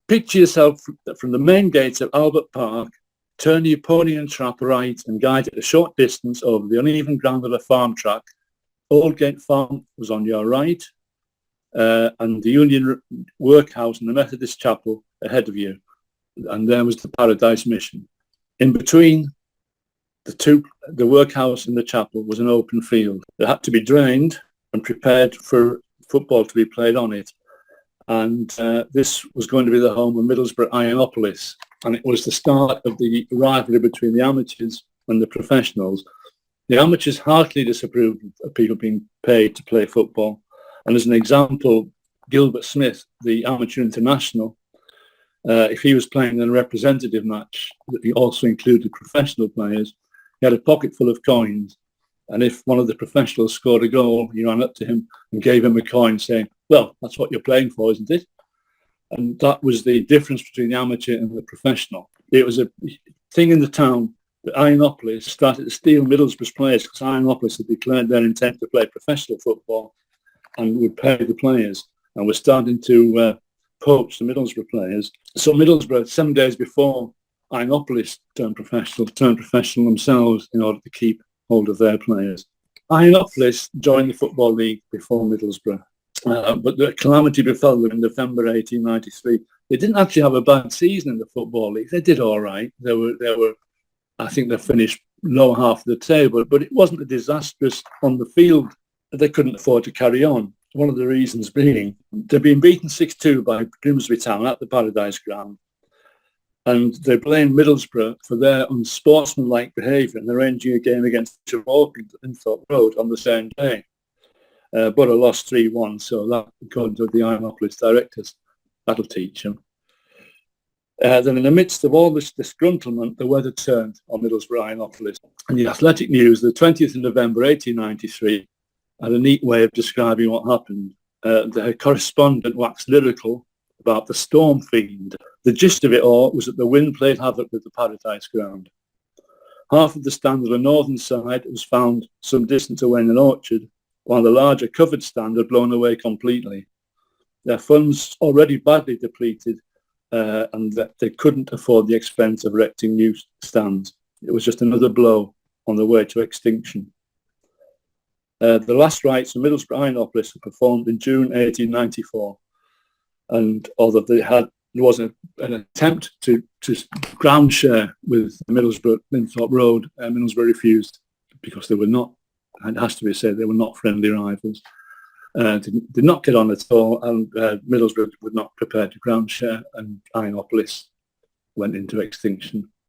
Picture yourself from the main gates of Albert Park, turn your pony and trap right and guide it a short distance over the uneven ground of a farm track. Aldgate Farm was on your right, and the Union Workhouse and the Methodist Chapel ahead of you. And there was the Paradise Mission. In between the workhouse and the chapel was an open field. It had to be drained and prepared for football to be played on it. And this was going to be the home of Middlesbrough Ionopolis. And it was the start of the rivalry between the amateurs and the professionals. The amateurs heartily disapproved of people being paid to play football. And as an example, Gilbert Smith, the amateur international, if he was playing in a representative match that he also included professional players, he had a pocket full of coins. And if one of the professionals scored a goal, he ran up to him and gave him a coin saying, well, that's what you're playing for, isn't it? And that was the difference between the amateur and the professional. It was a thing in the town that Ionopolis started to steal Middlesbrough's players because Ionopolis had declared their intent to play professional football and would pay the players, and were starting to poach the Middlesbrough players. So Middlesbrough, 7 days before Ionopolis turned professional themselves in order to keep hold of their players. Ionopolis joined the Football League before Middlesbrough, but the calamity befell them in November 1893. They didn't actually have a bad season in the Football League. They did all right. They were, I think they finished lower half of the table, but it wasn't a disastrous on the field. They couldn't afford to carry on. One of the reasons being they'd been beaten 6-2 by Grimsby Town at the Paradise Ground, and they blamed Middlesbrough for their unsportsmanlike behaviour in arranging a game against Auckland at Linthorpe Road on the same day. Borough lost 3-1, so that, according to the Ionopolis directors, that'll teach them. Then in the midst of all this disgruntlement, the weather turned on Middlesbrough Ionopolis. And the Athletic News, the 20th of November 1893, had a neat way of describing what happened. The correspondent waxed lyrical about the storm fiend. The gist of it all was that the wind played havoc with the Paradise Ground. Half of the stand on the northern side was found some distance away in an orchard, while the larger covered stand had blown away completely. Their funds already badly depleted, and that they couldn't afford the expense of erecting new stands. It was just another blow on the way to extinction. The last rites of Middlesbrough Ionopolis were performed in June 1894, and although there was an attempt to ground share with Middlesbrough Linthorpe Road, Middlesbrough refused because they were not, and it has to be said, they were not friendly rivals. Did not get on at all, and Middlesbrough were not prepared to ground share, and Ionopolis went into extinction.